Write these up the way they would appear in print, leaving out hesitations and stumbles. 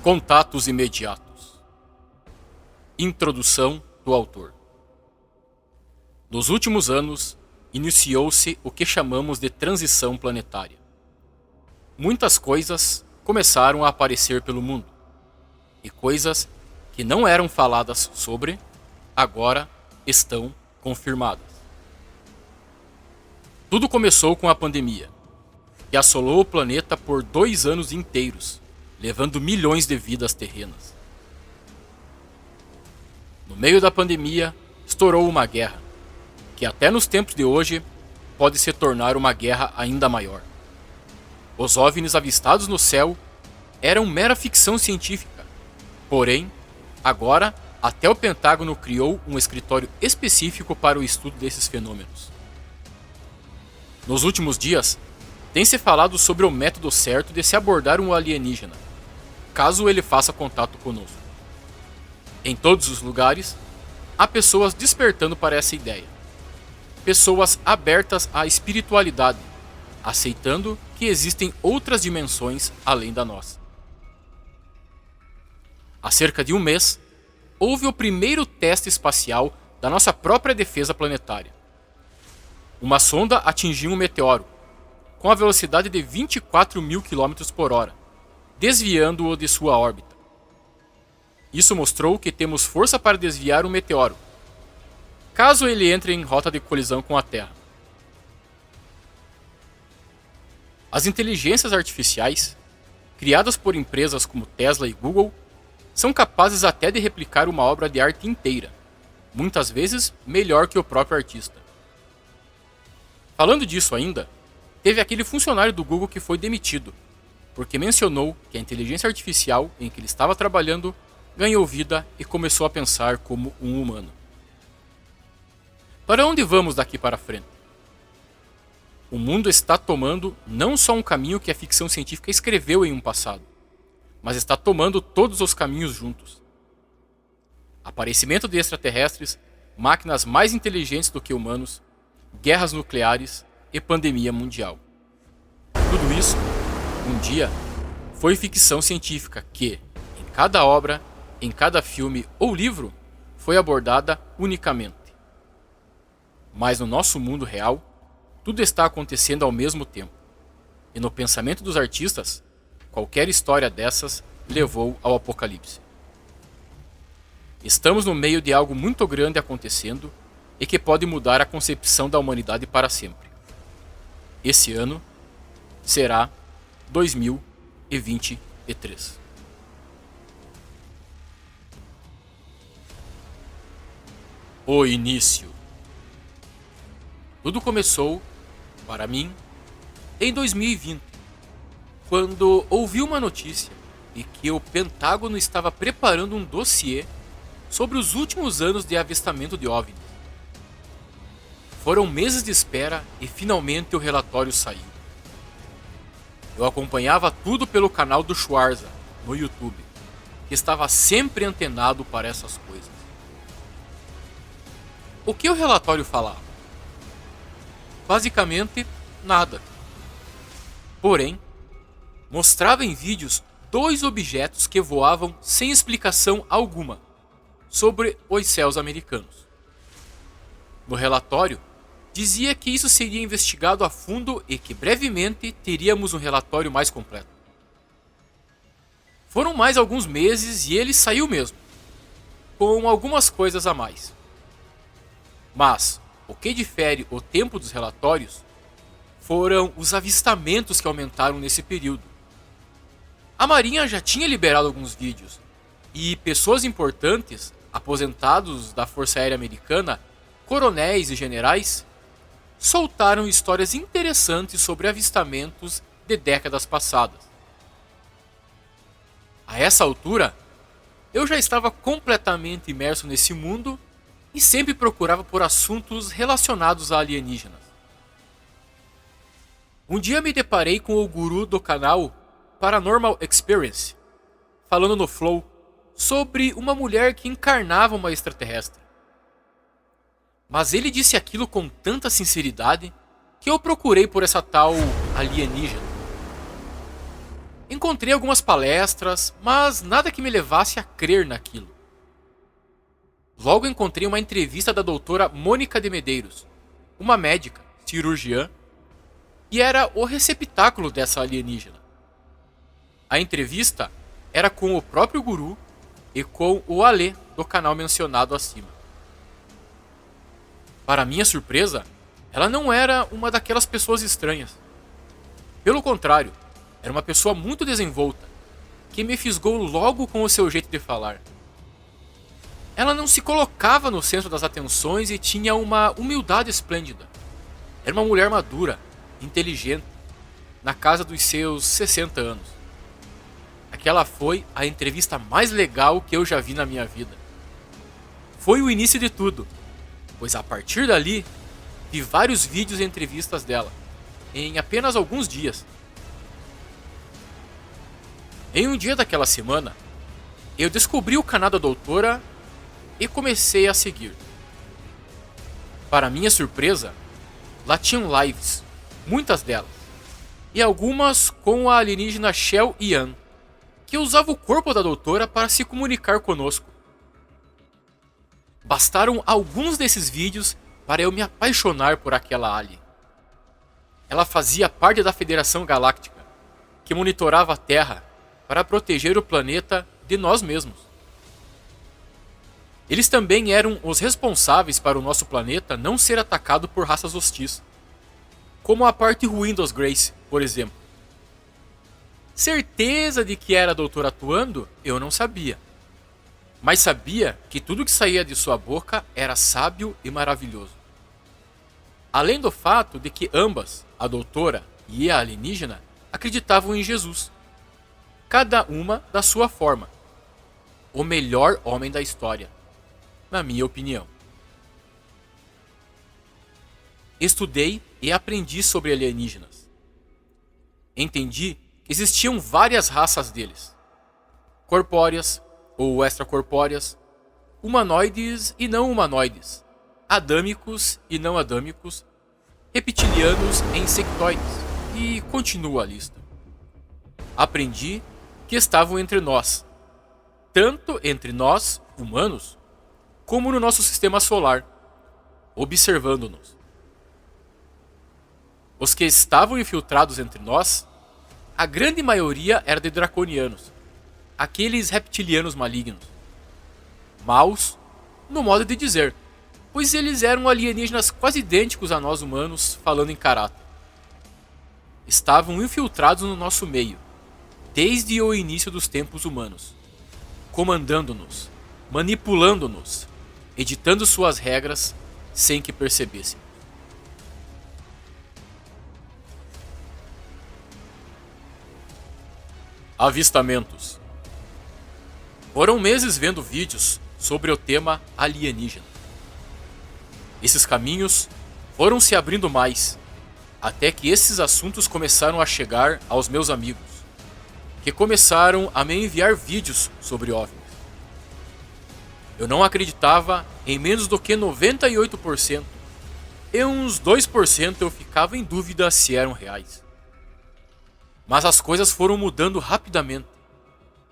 Contatos imediatos. Introdução do autor. Nos últimos anos, iniciou-se o que chamamos de transição planetária. Muitas coisas começaram a aparecer pelo mundo, e coisas que não eram faladas sobre, agora estão confirmadas. Tudo começou com a pandemia, que assolou o planeta por 2 anos inteiros, levando milhões de vidas terrenas. No meio da pandemia, estourou uma guerra, que até nos tempos de hoje pode se tornar uma guerra ainda maior. Os OVNIs avistados no céu eram mera ficção científica, porém, agora até o Pentágono criou um escritório específico para o estudo desses fenômenos. Nos últimos dias, tem se falado sobre o método certo de se abordar um alienígena, caso ele faça contato conosco. Em todos os lugares, há pessoas despertando para essa ideia. Pessoas abertas à espiritualidade, aceitando que existem outras dimensões além da nossa. Há cerca de um mês, houve o primeiro teste espacial da nossa própria defesa planetária. Uma sonda atingiu um meteoro, com a velocidade de 24.000 km/h, desviando-o de sua órbita. Isso mostrou que temos força para desviar um meteoro, caso ele entre em rota de colisão com a Terra. As inteligências artificiais, criadas por empresas como Tesla e Google, são capazes até de replicar uma obra de arte inteira, muitas vezes melhor que o próprio artista. Falando disso ainda, teve aquele funcionário do Google que foi demitido, porque mencionou que a inteligência artificial em que ele estava trabalhando ganhou vida e começou a pensar como um humano. Para onde vamos daqui para frente? O mundo está tomando não só um caminho que a ficção científica escreveu em um passado, mas está tomando todos os caminhos juntos. Aparecimento de extraterrestres, máquinas mais inteligentes do que humanos, guerras nucleares e pandemia mundial. Tudo isso, um dia, foi ficção científica que, em cada obra, em cada filme ou livro, foi abordada unicamente. Mas no nosso mundo real, tudo está acontecendo ao mesmo tempo. E no pensamento dos artistas, qualquer história dessas levou ao apocalipse. Estamos no meio de algo muito grande acontecendo e que pode mudar a concepção da humanidade para sempre. Esse ano será 2023. O início. Tudo começou, para mim, em 2020, quando ouvi uma notícia de que o Pentágono estava preparando um dossiê sobre os últimos anos de avistamento de OVNIs. Foram meses de espera e finalmente o relatório saiu. Eu acompanhava tudo pelo canal do Schwarza, no YouTube, que estava sempre antenado para essas coisas. O que o relatório falava? Basicamente, nada. Porém, mostrava em vídeos 2 objetos que voavam sem explicação alguma sobre os céus americanos. No relatório, dizia que isso seria investigado a fundo e que brevemente teríamos um relatório mais completo. Foram mais alguns meses e ele saiu mesmo, com algumas coisas a mais. Mas o que difere o tempo dos relatórios foram os avistamentos que aumentaram nesse período. A Marinha já tinha liberado alguns vídeos e pessoas importantes, aposentados da Força Aérea Americana, coronéis e generais, soltaram histórias interessantes sobre avistamentos de décadas passadas. A essa altura, eu já estava completamente imerso nesse mundo e sempre procurava por assuntos relacionados a alienígenas. Um dia me deparei com o guru do canal Paranormal Experience, falando no Flow sobre uma mulher que encarnava uma extraterrestre. Mas ele disse aquilo com tanta sinceridade que eu procurei por essa tal alienígena. Encontrei algumas palestras, mas nada que me levasse a crer naquilo. Logo encontrei uma entrevista da doutora Mônica de Medeiros, uma médica, cirurgiã, e era o receptáculo dessa alienígena. A entrevista era com o próprio guru e com o Alê do canal mencionado acima. Para minha surpresa, ela não era uma daquelas pessoas estranhas. Pelo contrário, era uma pessoa muito desenvolta, que me fisgou logo com o seu jeito de falar. Ela não se colocava no centro das atenções e tinha uma humildade esplêndida. Era uma mulher madura, inteligente, na casa dos seus 60 anos. Aquela foi a entrevista mais legal que eu já vi na minha vida. Foi o início de tudo, pois a partir dali, vi vários vídeos e entrevistas dela, em apenas alguns dias. Em um dia daquela semana, eu descobri o canal da doutora e comecei a seguir. Para minha surpresa, lá tinham lives, muitas delas, e algumas com a alienígena Shell Yan, que usava o corpo da doutora para se comunicar conosco. Bastaram alguns desses vídeos para eu me apaixonar por aquela alien. Ela fazia parte da Federação Galáctica, que monitorava a Terra para proteger o planeta de nós mesmos. Eles também eram os responsáveis para o nosso planeta não ser atacado por raças hostis, como a parte ruim dos Grace, por exemplo. Certeza de que era a doutora atuando, eu não sabia. Mas sabia que tudo que saía de sua boca era sábio e maravilhoso. Além do fato de que ambas, a doutora e a alienígena, acreditavam em Jesus. Cada uma da sua forma. O melhor homem da história, na minha opinião. Estudei e aprendi sobre alienígenas. Entendi que existiam várias raças deles. Corpóreas ou extracorpóreas, humanoides e não humanoides, adâmicos e não adâmicos, reptilianos e insectoides, e continua a lista. Aprendi que estavam entre nós, tanto entre nós, humanos, como no nosso sistema solar, observando-nos. Os que estavam infiltrados entre nós, a grande maioria era de draconianos, aqueles reptilianos malignos. Maus, no modo de dizer, pois eles eram alienígenas quase idênticos a nós humanos, falando em caráter. Estavam infiltrados no nosso meio, desde o início dos tempos humanos, comandando-nos, manipulando-nos, editando suas regras sem que percebessem. Avistamentos. Foram meses vendo vídeos sobre o tema alienígena. Esses caminhos foram se abrindo mais, até que esses assuntos começaram a chegar aos meus amigos, que começaram a me enviar vídeos sobre OVNIs. Eu não acreditava em menos do que 98%, e uns 2% eu ficava em dúvida se eram reais. Mas as coisas foram mudando rapidamente,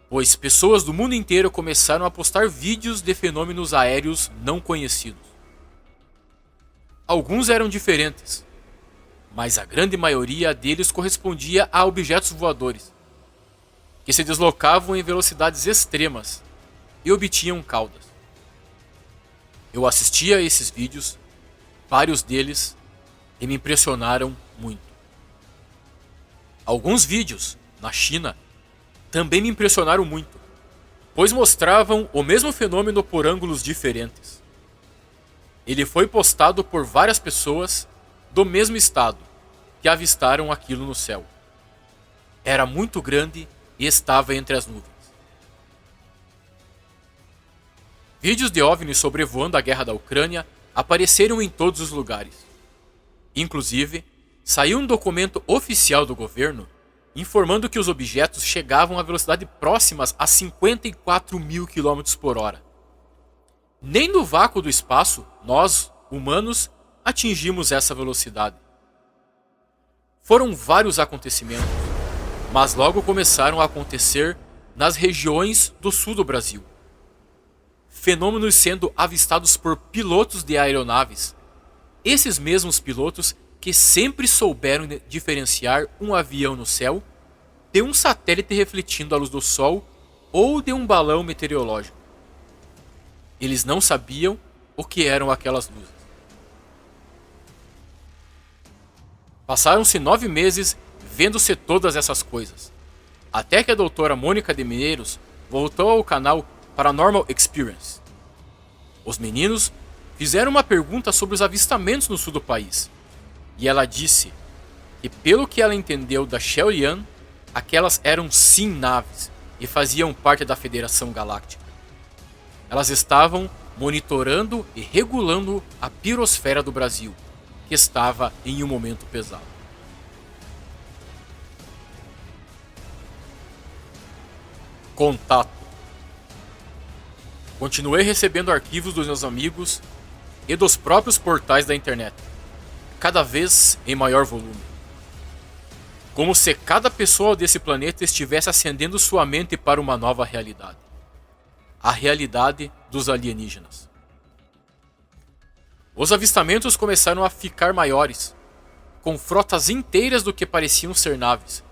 pois pessoas do mundo inteiro começaram a postar vídeos de fenômenos aéreos não conhecidos. Alguns eram diferentes, mas a grande maioria deles correspondia a objetos voadores, que se deslocavam em velocidades extremas e obtinham caudas. Eu assistia a esses vídeos, vários deles, e me impressionaram muito. Alguns vídeos, na China, também me impressionaram muito, pois mostravam o mesmo fenômeno por ângulos diferentes. Ele foi postado por várias pessoas do mesmo estado que avistaram aquilo no céu. Era muito grande e estava entre as nuvens. Vídeos de OVNIs sobrevoando a guerra da Ucrânia apareceram em todos os lugares. Inclusive, saiu um documento oficial do governo informando que os objetos chegavam a velocidade próximas a 54.000 km/h. Nem no vácuo do espaço, nós, humanos, atingimos essa velocidade. Foram vários acontecimentos, mas logo começaram a acontecer nas regiões do sul do Brasil. Fenômenos sendo avistados por pilotos de aeronaves. Esses mesmos pilotos que sempre souberam diferenciar um avião no céu de um satélite refletindo a luz do sol ou de um balão meteorológico. Eles não sabiam o que eram aquelas luzes. Passaram-se 9 meses vendo-se todas essas coisas, até que a doutora Mônica de Mineiros voltou ao canal Paranormal Experience. Os meninos fizeram uma pergunta sobre os avistamentos no sul do país, e ela disse que, pelo que ela entendeu da Shell-Yan, aquelas eram sim naves e faziam parte da Federação Galáctica. Elas estavam monitorando e regulando a pirosfera do Brasil, que estava em um momento pesado. Contato. Continuei recebendo arquivos dos meus amigos e dos próprios portais da internet, cada vez em maior volume. Como se cada pessoa desse planeta estivesse acendendo sua mente para uma nova realidade. A realidade dos alienígenas. Os avistamentos começaram a ficar maiores, com frotas inteiras do que pareciam ser naves,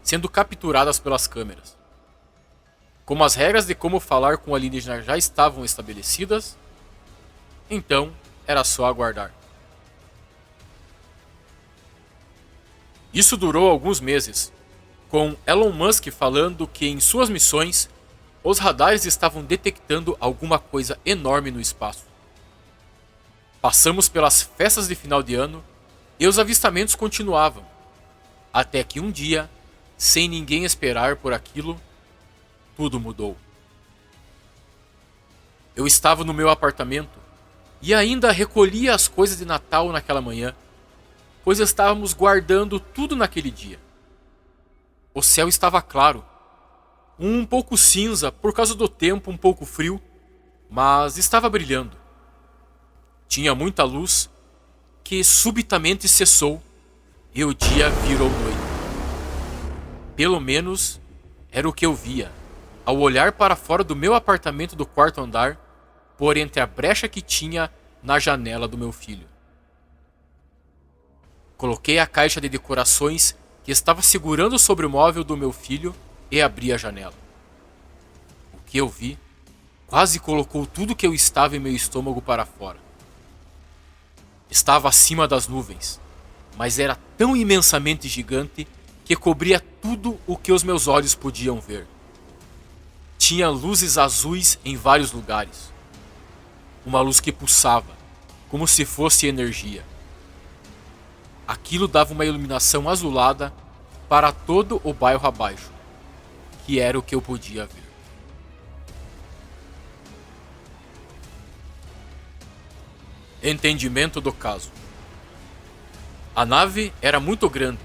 sendo capturadas pelas câmeras. Como as regras de como falar com o alienígena já estavam estabelecidas, então era só aguardar. Isso durou alguns meses, com Elon Musk falando que em suas missões os radares estavam detectando alguma coisa enorme no espaço. Passamos pelas festas de final de ano e os avistamentos continuavam, até que um dia, sem ninguém esperar por aquilo, tudo mudou. Eu estava no meu apartamento e ainda recolhia as coisas de Natal naquela manhã, pois estávamos guardando tudo naquele dia. O céu estava claro, um pouco cinza por causa do tempo um pouco frio, mas estava brilhando. Tinha muita luz que subitamente cessou e o dia virou noite. Pelo menos era o que eu via ao olhar para fora do meu apartamento do quarto andar, por entre a brecha que tinha na janela do meu filho. Coloquei a caixa de decorações que estava segurando sobre o móvel do meu filho e abri a janela. O que eu vi quase colocou tudo que eu estava em meu estômago para fora. Estava acima das nuvens, mas era tão imensamente gigante que cobria tudo o que os meus olhos podiam ver. Tinha luzes azuis em vários lugares. Uma luz que pulsava, como se fosse energia. Aquilo dava uma iluminação azulada para todo o bairro abaixo, que era o que eu podia ver. Entendimento do caso. A nave era muito grande,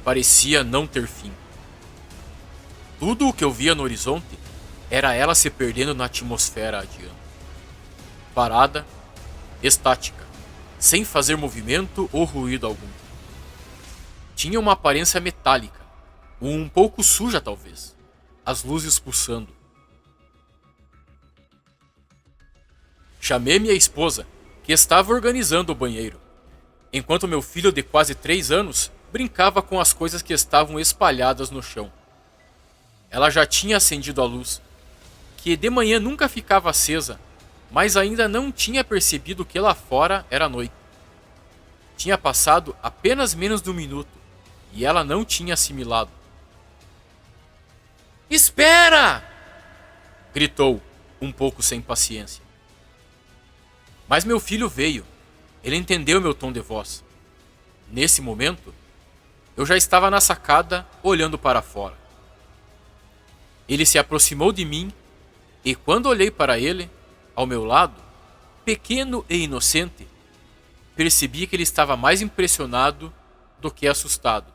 parecia não ter fim. Tudo o que eu via no horizonte era ela se perdendo na atmosfera adiante. Parada, estática, sem fazer movimento ou ruído algum. Tinha uma aparência metálica, um pouco suja talvez, as luzes pulsando. Chamei minha esposa, que estava organizando o banheiro, enquanto meu filho de quase 3 anos brincava com as coisas que estavam espalhadas no chão. Ela já tinha acendido a luz, que de manhã nunca ficava acesa, mas ainda não tinha percebido que lá fora era noite. Tinha passado apenas menos de 1 minuto, e ela não tinha assimilado. "Espera!" gritou, um pouco sem paciência. Mas meu filho veio. Ele entendeu meu tom de voz. Nesse momento, eu já estava na sacada, olhando para fora. Ele se aproximou de mim, e quando olhei para ele, ao meu lado, pequeno e inocente, percebi que ele estava mais impressionado do que assustado.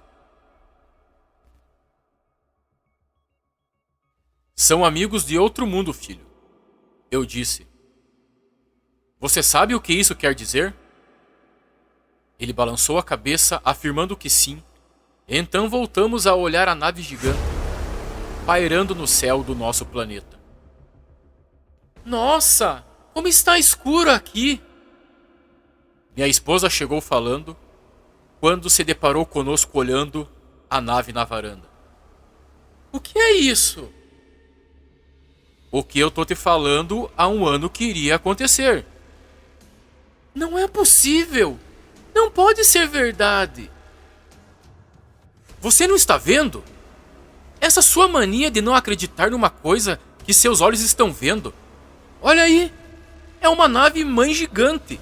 "São amigos de outro mundo, filho", eu disse. "Você sabe o que isso quer dizer?" Ele balançou a cabeça, afirmando que sim, Então voltamos a olhar a nave gigante, pairando no céu do nosso planeta. Nossa, como está escuro aqui! Minha esposa chegou falando, quando se deparou conosco olhando a nave na varanda. O que é isso? O que eu tô te falando há um ano que iria acontecer. Não é possível! Não pode ser verdade! Você não está vendo? Essa sua mania de não acreditar numa coisa que seus olhos estão vendo. Olha aí! É uma nave mãe gigante.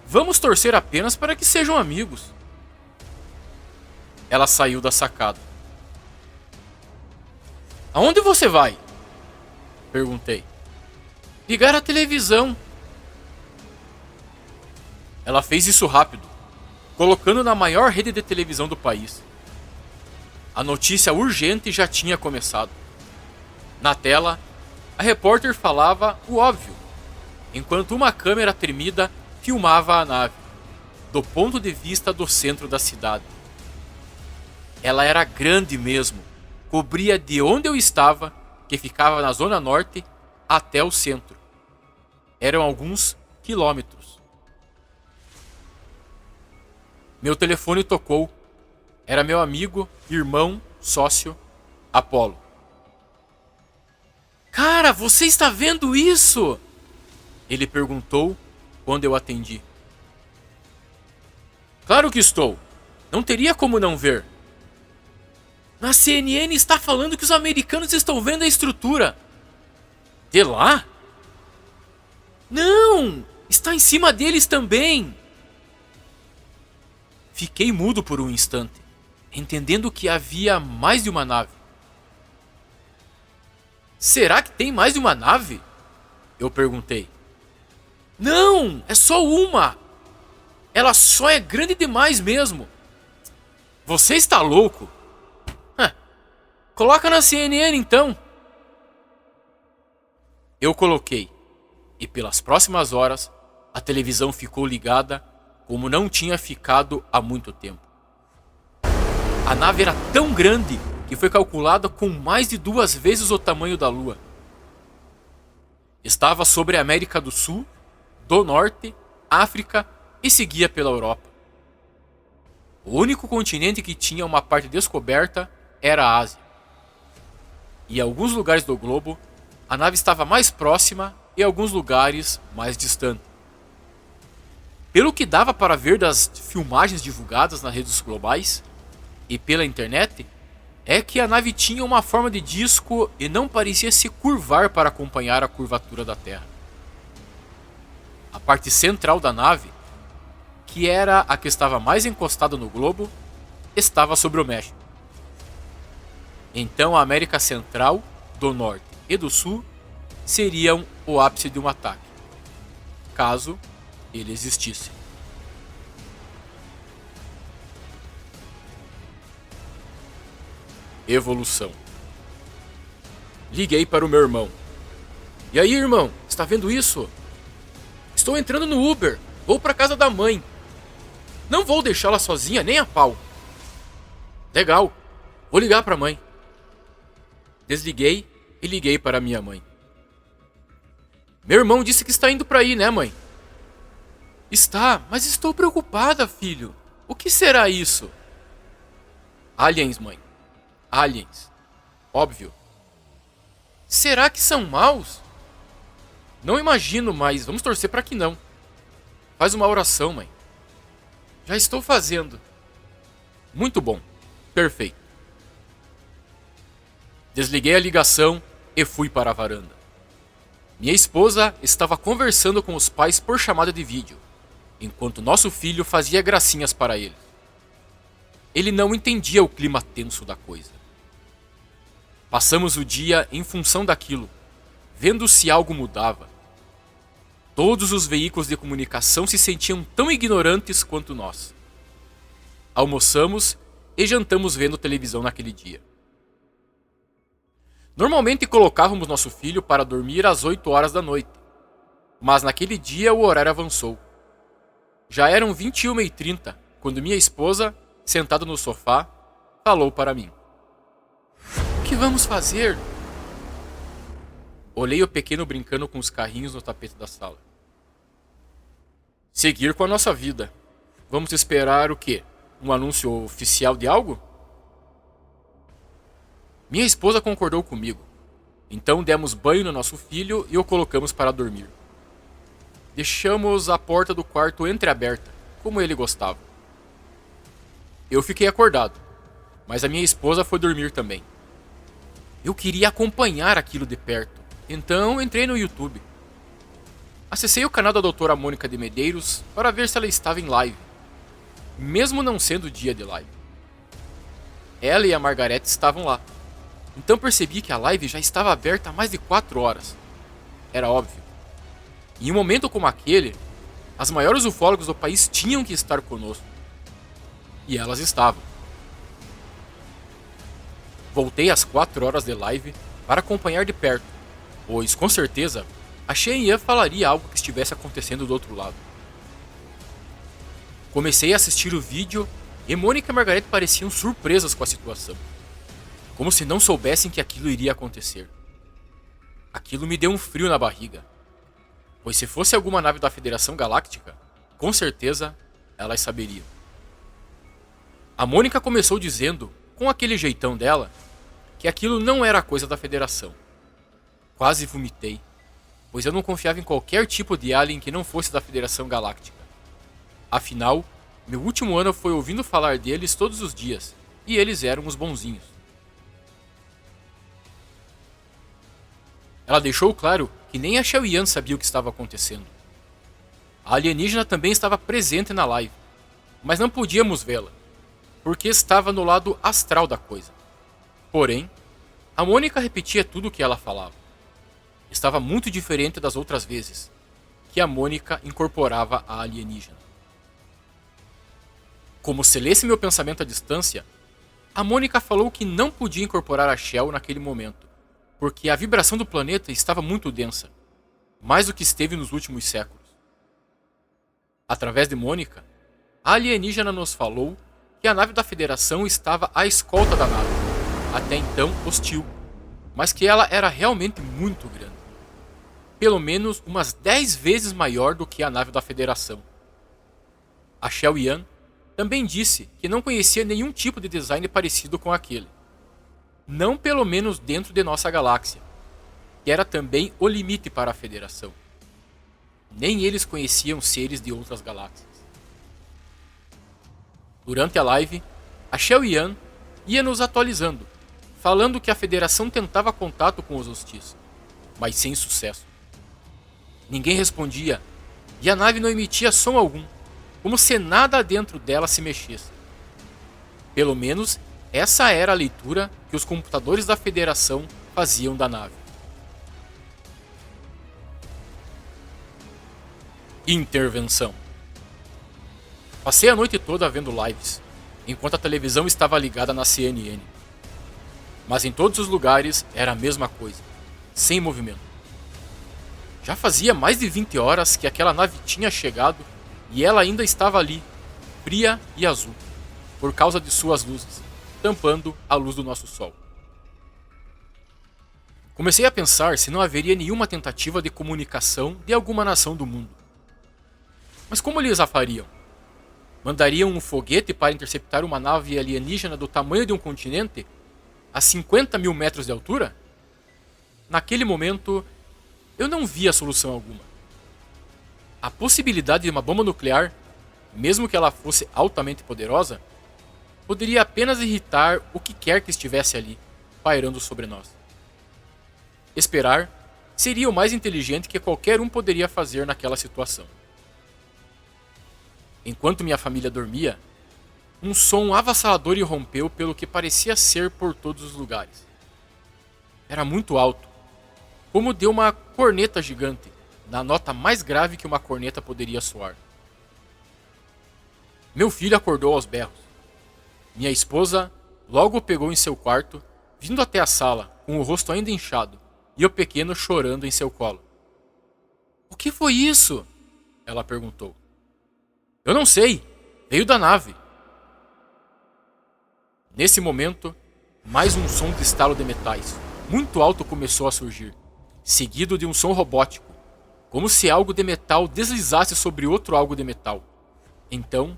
Vamos torcer apenas para que sejam amigos. Ela saiu da sacada. Aonde você vai? Perguntei. Ligar a televisão. Ela fez isso rápido, colocando na maior rede de televisão do país. A notícia urgente já tinha começado. Na tela, a repórter falava o óbvio, enquanto uma câmera tremida filmava a nave, do ponto de vista do centro da cidade. Ela era grande mesmo, cobria de onde eu estava, que ficava na zona norte, até o centro. Eram alguns quilômetros. Meu telefone tocou. Era meu amigo, irmão, sócio, Apolo. Cara, você está vendo isso? Ele perguntou quando eu atendi. Claro que estou. Não teria como não ver. Na CNN está falando que os americanos estão vendo a estrutura. De lá? Não! Está em cima deles também. Fiquei mudo por um instante, entendendo que havia mais de uma nave. Será que tem mais de uma nave? Eu perguntei. Não, é só uma. Ela só é grande demais mesmo. Você está louco? Coloca na CNN então. Eu coloquei, e pelas próximas horas, a televisão ficou ligada como não tinha ficado há muito tempo. A nave era tão grande que foi calculada com mais de 2 vezes o tamanho da Lua. Estava sobre a América do Sul, do Norte, África e seguia pela Europa. O único continente que tinha uma parte descoberta era a Ásia. Em alguns lugares do globo, a nave estava mais próxima e em alguns lugares mais distante. Pelo que dava para ver das filmagens divulgadas nas redes globais e pela internet, é que a nave tinha uma forma de disco e não parecia se curvar para acompanhar a curvatura da Terra. A parte central da nave, que era a que estava mais encostada no globo, estava sobre o México. Então a América Central, do Norte e do Sul seriam o ápice de um ataque, caso ele existisse. Evolução. Liguei para o meu irmão. E aí, irmão, está vendo isso? Estou entrando no Uber, vou para casa da mãe. Não vou deixá-la sozinha nem a pau. Legal, vou ligar para a mãe. Desliguei e liguei para minha mãe. Meu irmão disse que está indo para aí, né, mãe? Está, mas estou preocupada, filho. O que será isso? Aliens, mãe. Aliens. Óbvio. Será que são maus? Não imagino, mas vamos torcer para que não. Faz uma oração, mãe. Já estou fazendo. Muito bom. Perfeito. Desliguei a ligação e fui para a varanda. Minha esposa estava conversando com os pais por chamada de vídeo, enquanto nosso filho fazia gracinhas para ele. Ele não entendia o clima tenso da coisa. Passamos o dia em função daquilo, vendo se algo mudava. Todos os veículos de comunicação se sentiam tão ignorantes quanto nós. Almoçamos e jantamos vendo televisão naquele dia. Normalmente colocávamos nosso filho para dormir às 8 horas da noite, mas naquele dia o horário avançou. Já eram 21h30 quando minha esposa, sentado no sofá, falou para mim: "O que vamos fazer?" Olhei o pequeno brincando com os carrinhos no tapete da sala. "Seguir com a nossa vida. Vamos esperar o quê? Um anúncio oficial de algo?" Minha esposa concordou comigo. Então demos banho no nosso filho e o colocamos para dormir. Deixamos a porta do quarto entreaberta, como ele gostava. Eu fiquei acordado, mas a minha esposa foi dormir também. Eu queria acompanhar aquilo de perto, então entrei no YouTube. Acessei o canal da doutora Mônica de Medeiros para ver se ela estava em live, mesmo não sendo dia de live. Ela e a Margarete estavam lá, então percebi que a live já estava aberta há mais de 4 horas. Era óbvio. Em um momento como aquele, as maiores ufólogos do país tinham que estar conosco. E elas estavam. Voltei às 4 horas de live para acompanhar de perto, pois, com certeza, a Cheyenne falaria algo que estivesse acontecendo do outro lado. Comecei a assistir o vídeo e Mônica e Margarete pareciam surpresas com a situação, como se não soubessem que aquilo iria acontecer. Aquilo me deu um frio na barriga, pois se fosse alguma nave da Federação Galáctica, com certeza elas saberiam. A Mônica começou dizendo, com aquele jeitão dela, que aquilo não era coisa da Federação. Quase vomitei, pois eu não confiava em qualquer tipo de alien que não fosse da Federação Galáctica. Afinal, meu último ano foi ouvindo falar deles todos os dias, e eles eram os bonzinhos. Ela deixou claro que nem a Cheyenne sabia o que estava acontecendo. A alienígena também estava presente na live, mas não podíamos vê-la, porque estava no lado astral da coisa. Porém, a Mônica repetia tudo o que ela falava. Estava muito diferente das outras vezes que a Mônica incorporava a alienígena. Como se lesse meu pensamento à distância, a Mônica falou que não podia incorporar a Shell naquele momento, porque a vibração do planeta estava muito densa, mais do que esteve nos últimos séculos. Através de Mônica, a alienígena nos falou que a nave da Federação estava à escolta da nave, até então hostil, mas que ela era realmente muito grande. Pelo menos umas 10 vezes maior do que a nave da Federação. A Cheyenne também disse que não conhecia nenhum tipo de design parecido com aquele. Não pelo menos dentro de nossa galáxia, que era também o limite para a Federação. Nem eles conheciam seres de outras galáxias. Durante a live, a Cheyenne ia nos atualizando, falando que a Federação tentava contato com os hostis, mas sem sucesso. Ninguém respondia, e a nave não emitia som algum, como se nada dentro dela se mexesse. Pelo menos, essa era a leitura que os computadores da Federação faziam da nave. Intervenção. Passei a noite toda vendo lives, enquanto a televisão estava ligada na CNN. Mas em todos os lugares era a mesma coisa, sem movimento. Já fazia mais de 20 horas que aquela nave tinha chegado e ela ainda estava ali, fria e azul, por causa de suas luzes, tampando a luz do nosso Sol. Comecei a pensar se não haveria nenhuma tentativa de comunicação de alguma nação do mundo. Mas como eles a fariam? Mandariam um foguete para interceptar uma nave alienígena do tamanho de um continente a 50 mil metros de altura? Naquele momento, eu não via solução alguma. A possibilidade de uma bomba nuclear, mesmo que ela fosse altamente poderosa, poderia apenas irritar o que quer que estivesse ali, pairando sobre nós. Esperar seria o mais inteligente que qualquer um poderia fazer naquela situação. Enquanto minha família dormia, um som avassalador irrompeu pelo que parecia ser por todos os lugares. Era muito alto, como de uma corneta gigante, na nota mais grave que uma corneta poderia soar. Meu filho acordou aos berros. Minha esposa logo o pegou em seu quarto, vindo até a sala, com o rosto ainda inchado, e o pequeno chorando em seu colo. "O que foi isso?" ela perguntou. "Eu não sei. Veio da nave." Nesse momento, mais um som de estalo de metais, muito alto, começou a surgir, seguido de um som robótico, como se algo de metal deslizasse sobre outro algo de metal. Então,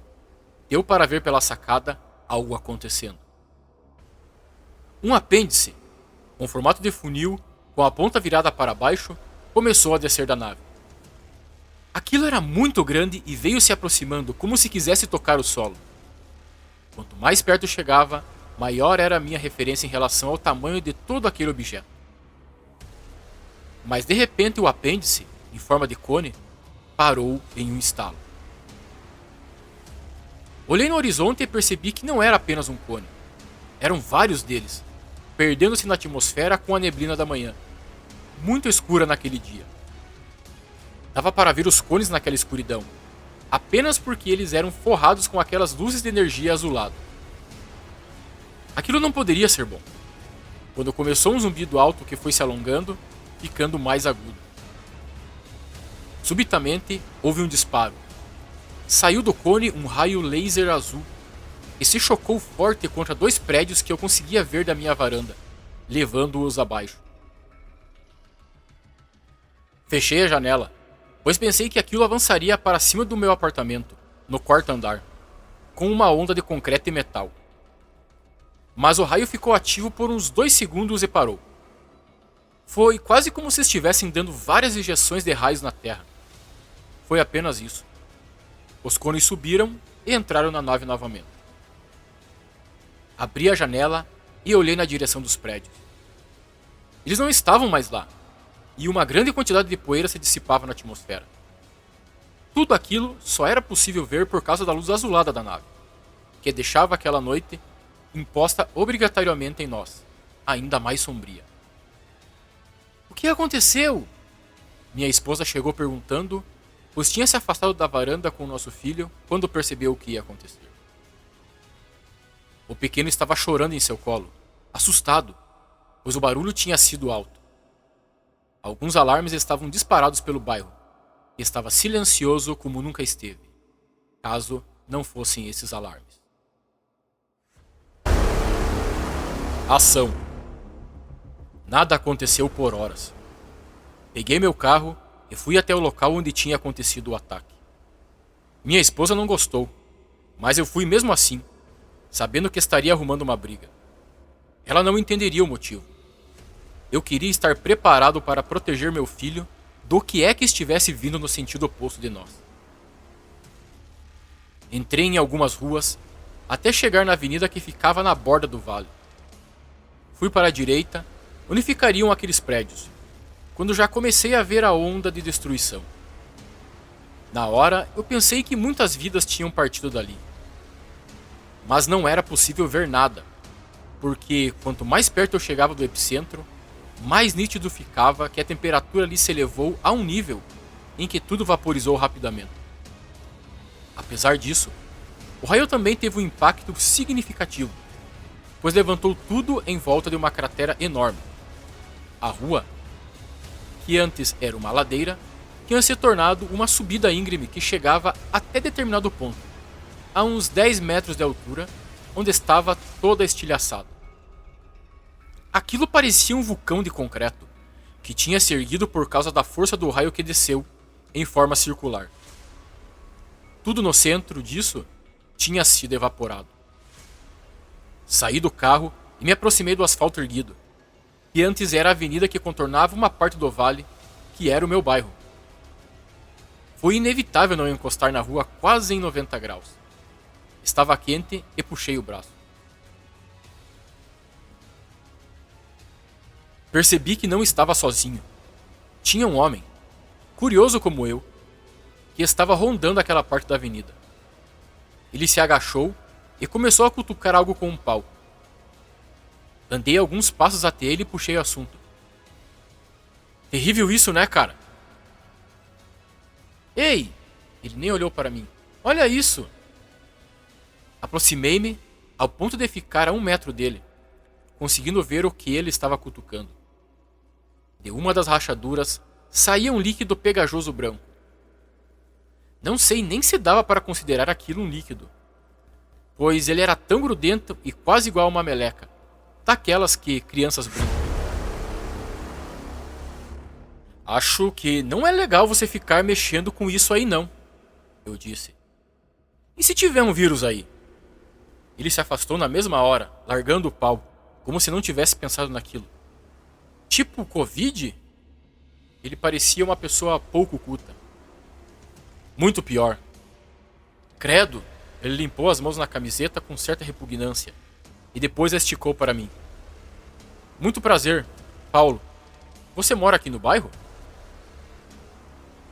deu para ver pela sacada algo acontecendo. Um apêndice, com formato de funil, com a ponta virada para baixo, começou a descer da nave. Aquilo era muito grande e veio se aproximando como se quisesse tocar o solo. Quanto mais perto chegava, maior era a minha referência em relação ao tamanho de todo aquele objeto. Mas de repente o apêndice, em forma de cone, parou em um estalo. Olhei no horizonte e percebi que não era apenas um cone. Eram vários deles, perdendo-se na atmosfera com a neblina da manhã, muito escura naquele dia. Dava para ver os cones naquela escuridão, apenas porque eles eram forrados com aquelas luzes de energia azulada. Aquilo não poderia ser bom. Quando começou um zumbido alto que foi se alongando, ficando mais agudo. Subitamente, houve um disparo. Saiu do cone um raio laser azul e se chocou forte contra dois prédios que eu conseguia ver da minha varanda, levando-os abaixo. Fechei a janela, pois pensei que aquilo avançaria para cima do meu apartamento, no quarto andar, com uma onda de concreto e metal. Mas o raio ficou ativo por uns 2 segundos e parou. Foi quase como se estivessem dando várias injeções de raios na Terra. Foi apenas isso. Os cones subiram e entraram na nave novamente. Abri a janela e olhei na direção dos prédios. Eles não estavam mais lá, e uma grande quantidade de poeira se dissipava na atmosfera. Tudo aquilo só era possível ver por causa da luz azulada da nave, que deixava aquela noite imposta obrigatoriamente em nós, ainda mais sombria. O que aconteceu? Minha esposa chegou perguntando, pois tinha se afastado da varanda com o nosso filho quando percebeu o que ia acontecer. O pequeno estava chorando em seu colo, assustado, pois o barulho tinha sido alto. Alguns alarmes estavam disparados pelo bairro, e estava silencioso como nunca esteve, caso não fossem esses alarmes. Ação. Nada aconteceu por horas. Peguei meu carro e fui até o local onde tinha acontecido o ataque. Minha esposa não gostou, mas eu fui mesmo assim, sabendo que estaria arrumando uma briga. Ela não entenderia o motivo. Eu queria estar preparado para proteger meu filho do que é que estivesse vindo no sentido oposto de nós. Entrei em algumas ruas até chegar na avenida que ficava na borda do vale. Fui para a direita, onde ficariam aqueles prédios, quando já comecei a ver a onda de destruição. Na hora, eu pensei que muitas vidas tinham partido dali. Mas não era possível ver nada, porque quanto mais perto eu chegava do epicentro, mais nítido ficava que a temperatura ali se elevou a um nível em que tudo vaporizou rapidamente. Apesar disso, o raio também teve um impacto significativo, pois levantou tudo em volta de uma cratera enorme. A rua, que antes era uma ladeira, tinha se tornado uma subida íngreme que chegava até determinado ponto, a uns 10 metros de altura, onde estava toda estilhaçada. Aquilo parecia um vulcão de concreto, que tinha se erguido por causa da força do raio que desceu, em forma circular. Tudo no centro disso tinha sido evaporado. Saí do carro e me aproximei do asfalto erguido, que antes era a avenida que contornava uma parte do vale, que era o meu bairro. Foi inevitável não encostar na rua quase em 90 graus. Estava quente e puxei o braço. Percebi que não estava sozinho. Tinha um homem, curioso como eu, que estava rondando aquela parte da avenida. Ele se agachou e começou a cutucar algo com um pau. Andei alguns passos até ele e puxei o assunto. Terrível isso, né, cara? Ei! Ele nem olhou para mim. Olha isso! Aproximei-me ao ponto de ficar a 1 metro dele, conseguindo ver o que ele estava cutucando. De uma das rachaduras saía um líquido pegajoso branco. Não sei nem se dava para considerar aquilo um líquido. pois ele era tão grudento e quase igual a uma meleca, daquelas que crianças brincam. Acho que não é legal você ficar mexendo com isso aí não, eu disse. E se tiver um vírus aí? Ele se afastou na mesma hora, largando o pau, como se não tivesse pensado naquilo. Tipo Covid? Ele parecia uma pessoa pouco culta. Muito pior. Credo, ele limpou as mãos na camiseta com certa repugnância e depois a esticou para mim. Muito prazer, Paulo. Você mora aqui no bairro?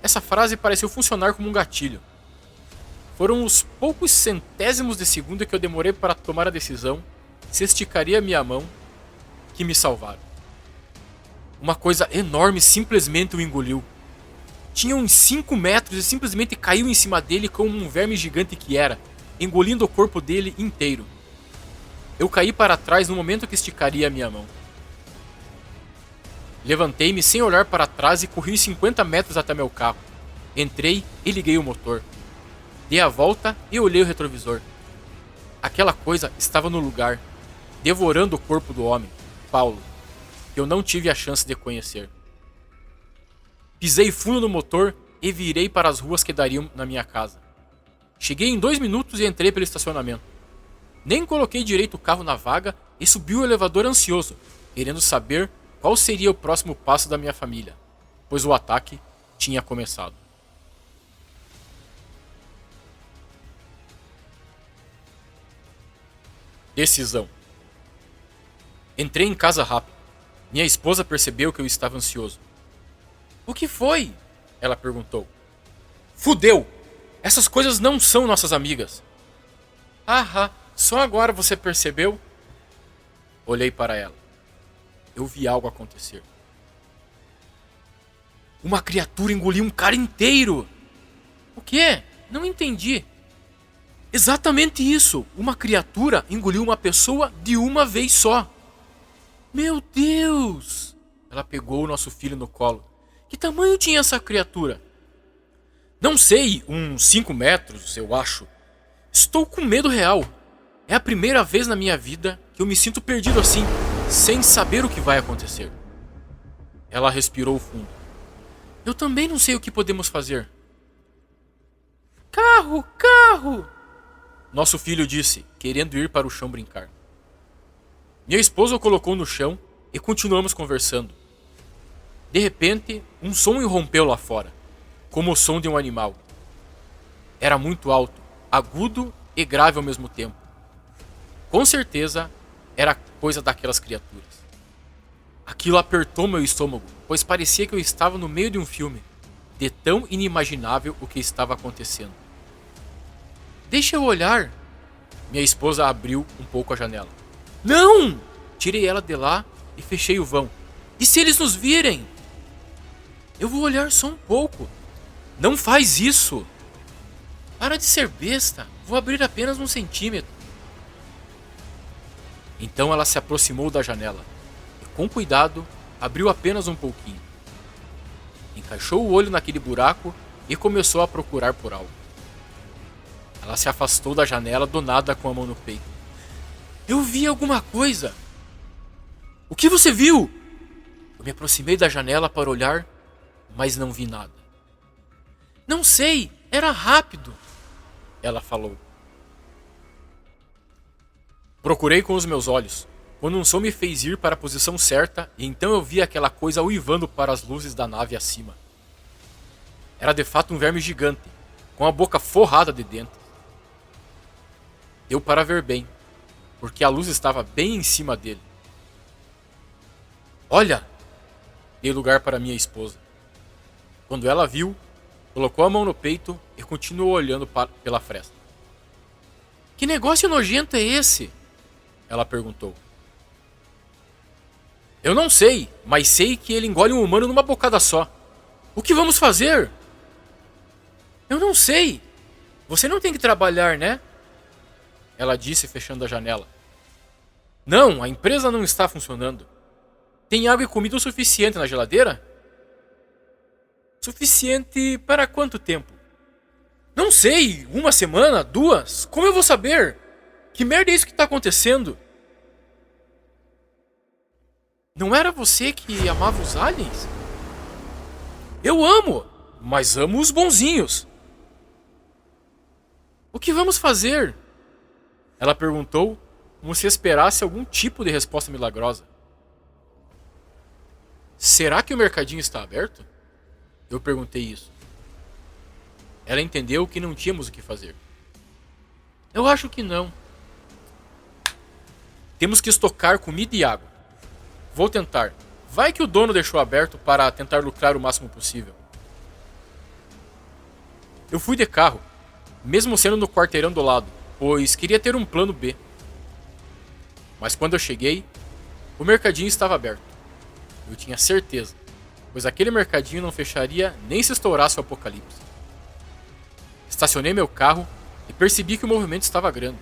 Essa frase pareceu funcionar como um gatilho. Foram os poucos centésimos de segundo que eu demorei para tomar a decisão se esticaria minha mão que me salvaram. Uma coisa enorme simplesmente o engoliu. Tinha uns 5 metros e simplesmente caiu em cima dele como um verme gigante que era, engolindo o corpo dele inteiro. Eu caí para trás no momento que esticaria a minha mão. Levantei-me sem olhar para trás e corri 50 metros até meu carro. Entrei e liguei o motor. Dei a volta e olhei o retrovisor. Aquela coisa estava no lugar, devorando o corpo do homem, Paulo, que eu não tive a chance de conhecer. Pisei fundo no motor e virei para as ruas que dariam na minha casa. Cheguei em 2 minutos e entrei pelo estacionamento. Nem coloquei direito o carro na vaga e subi o elevador ansioso, querendo saber qual seria o próximo passo da minha família, pois o ataque tinha começado. Decisão. Entrei em casa rápido. Minha esposa percebeu que eu estava ansioso. O que foi? Ela perguntou. Fudeu! Essas coisas não são nossas amigas. Ah, só agora você percebeu? Olhei para ela. Eu vi algo acontecer. Uma criatura engoliu um cara inteiro. O quê? Não entendi. Exatamente isso. Uma criatura engoliu uma pessoa de uma vez só. Meu Deus! Ela pegou o nosso filho no colo. Que tamanho tinha essa criatura? Não sei, uns 5 metros, eu acho. Estou com medo real. É a primeira vez na minha vida que eu me sinto perdido assim, sem saber o que vai acontecer. Ela respirou fundo. Eu também não sei o que podemos fazer. Carro, carro! Nosso filho disse, querendo ir para o chão brincar. Minha esposa o colocou no chão e continuamos conversando. De repente, um som irrompeu lá fora, como o som de um animal. Era muito alto, agudo e grave ao mesmo tempo. Com certeza, era coisa daquelas criaturas. Aquilo apertou meu estômago, pois parecia que eu estava no meio de um filme, de tão inimaginável o que estava acontecendo. Deixa eu olhar. Minha esposa abriu um pouco a janela. Não! Tirei ela de lá e fechei o vão. E se eles nos virem? Eu vou olhar só um pouco. Não faz isso! Para de ser besta. Vou abrir apenas 1 centímetro. Então ela se aproximou da janela e, com cuidado, abriu apenas um pouquinho. Encaixou o olho naquele buraco e começou a procurar por algo. Ela se afastou da janela do nada com a mão no peito. Eu vi alguma coisa. O que você viu? Eu me aproximei da janela para olhar, mas não vi nada. Não sei, era rápido, ela falou. Procurei com os meus olhos, quando um som me fez ir para a posição certa e então eu vi aquela coisa uivando para as luzes da nave acima. Era de fato um verme gigante, com a boca forrada de dentes. Deu para ver bem, porque a luz estava bem em cima dele. Olha! Dei lugar para minha esposa. Quando ela viu, colocou a mão no peito e continuou olhando pela fresta. Que negócio nojento é esse? Ela perguntou. Eu não sei, mas sei que ele engole um humano numa bocada só. O que vamos fazer? Eu não sei. Você não tem que trabalhar, né? Ela disse, fechando a janela. Não, a empresa não está funcionando. Tem água e comida o suficiente na geladeira? Suficiente para quanto tempo? Não sei, 1 semana, 2? Como eu vou saber? Que merda é isso que tá acontecendo? Não era você que amava os aliens? Eu amo, mas amo os bonzinhos. O que vamos fazer? Ela perguntou, como se esperasse algum tipo de resposta milagrosa. Será que o mercadinho está aberto? Eu perguntei isso. Ela entendeu que não tínhamos o que fazer. Eu acho que não. Temos que estocar comida e água. Vou tentar. Vai que o dono deixou aberto para tentar lucrar o máximo possível. Eu fui de carro, mesmo sendo no quarteirão do lado, pois queria ter um plano B. Mas quando eu cheguei, o mercadinho estava aberto. Eu tinha certeza, pois aquele mercadinho não fecharia nem se estourasse o apocalipse. Estacionei meu carro e percebi que o movimento estava grande.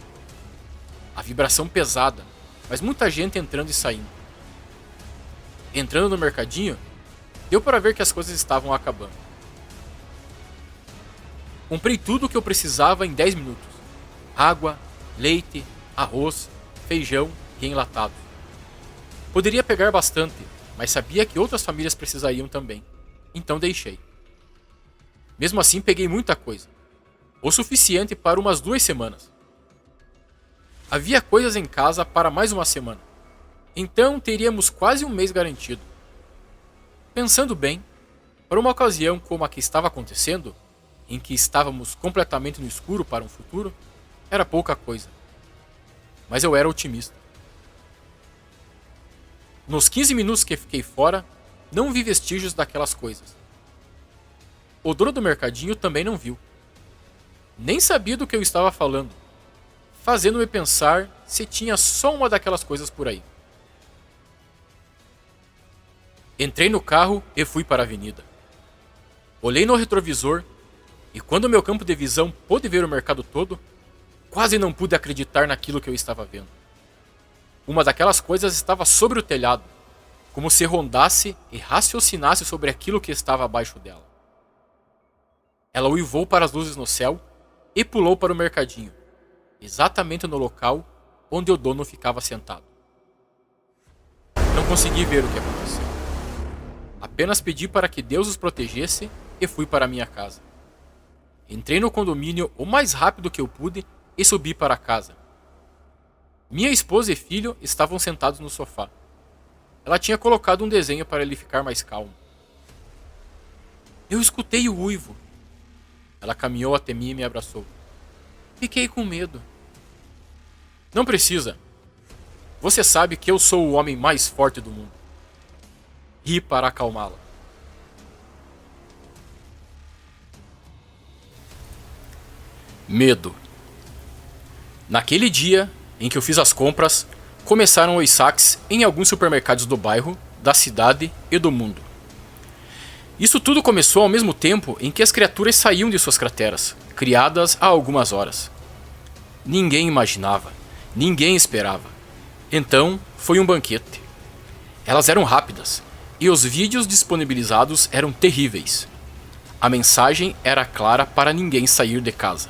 A vibração pesada, mas muita gente entrando e saindo. Entrando no mercadinho, deu para ver que as coisas estavam acabando. Comprei tudo o que eu precisava em 10 minutos. Água, leite, arroz, feijão e enlatados. Poderia pegar bastante, mas sabia que outras famílias precisariam também. Então deixei. Mesmo assim, peguei muita coisa. O suficiente para umas 2 semanas. Havia coisas em casa para mais uma semana. Então teríamos quase um mês garantido. Pensando bem, para uma ocasião como a que estava acontecendo, em que estávamos completamente no escuro para um futuro, era pouca coisa. Mas eu era otimista. Nos 15 minutos que fiquei fora, não vi vestígios daquelas coisas. O dono do mercadinho também não viu. Nem sabia do que eu estava falando, fazendo-me pensar se tinha só uma daquelas coisas por aí. Entrei no carro e fui para a avenida. Olhei no retrovisor e quando meu campo de visão pôde ver o mercado todo, quase não pude acreditar naquilo que eu estava vendo. Uma daquelas coisas estava sobre o telhado, como se rondasse e raciocinasse sobre aquilo que estava abaixo dela. Ela uivou para as luzes no céu e pulou para o mercadinho, exatamente no local onde o dono ficava sentado. Não consegui ver o que aconteceu. Apenas pedi para que Deus os protegesse e fui para minha casa. Entrei no condomínio o mais rápido que eu pude e subi para casa. Minha esposa e filho estavam sentados no sofá. Ela tinha colocado um desenho para ele ficar mais calmo. Eu escutei o uivo. Ela caminhou até mim e me abraçou. Fiquei com medo. Não precisa. Você sabe que eu sou o homem mais forte do mundo. Ri para acalmá-la. Medo. Naquele dia em que eu fiz as compras, começaram os saques em alguns supermercados do bairro, da cidade e do mundo. Isso tudo começou ao mesmo tempo em que as criaturas saíam de suas crateras, criadas há algumas horas. Ninguém imaginava, ninguém esperava. Então, foi um banquete. Elas eram rápidas, e os vídeos disponibilizados eram terríveis. A mensagem era clara para ninguém sair de casa.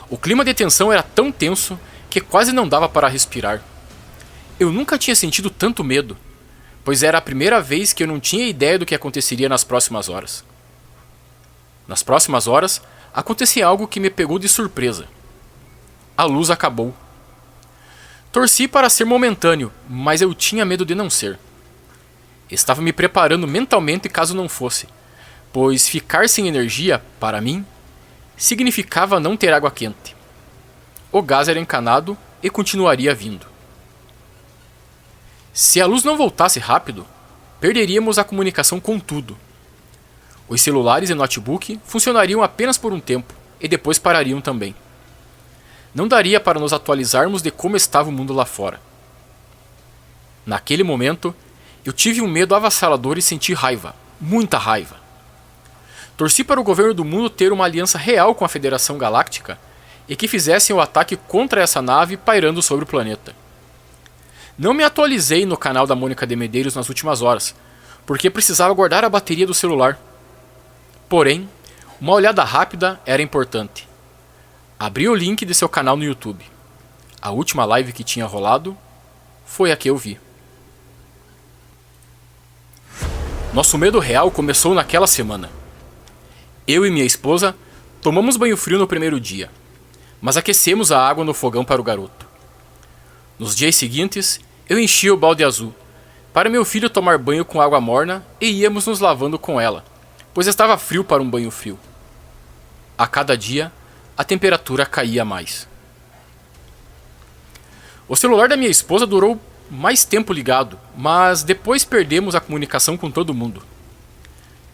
O clima de tensão era tão tenso que quase não dava para respirar. Eu nunca tinha sentido tanto medo, pois era a primeira vez que eu não tinha ideia do que aconteceria nas próximas horas. Nas próximas horas, acontecia algo que me pegou de surpresa. A luz acabou. Torci para ser momentâneo, mas eu tinha medo de não ser. Estava me preparando mentalmente caso não fosse, pois ficar sem energia, para mim, significava não ter água quente. O gás era encanado e continuaria vindo. Se a luz não voltasse rápido, perderíamos a comunicação com tudo. Os celulares e notebook funcionariam apenas por um tempo e depois parariam também. Não daria para nos atualizarmos de como estava o mundo lá fora. Naquele momento, eu tive um medo avassalador e senti raiva, muita raiva. Torci para o governo do mundo ter uma aliança real com a Federação Galáctica e que fizessem o ataque contra essa nave pairando sobre o planeta. Não me atualizei no canal da Mônica de Medeiros nas últimas horas, porque precisava guardar a bateria do celular. Porém, uma olhada rápida era importante. Abri o link de seu canal no YouTube. a última live que tinha rolado foi a que eu vi. Nosso medo real começou naquela semana. Eu e minha esposa tomamos banho frio no primeiro dia, mas aquecemos a água no fogão para o garoto. Nos dias seguintes, eu enchia o balde azul para meu filho tomar banho com água morna e íamos nos lavando com ela, pois estava frio para um banho frio. A cada dia, a temperatura caía mais. O celular da minha esposa durou mais tempo ligado, mas depois perdemos a comunicação com todo mundo.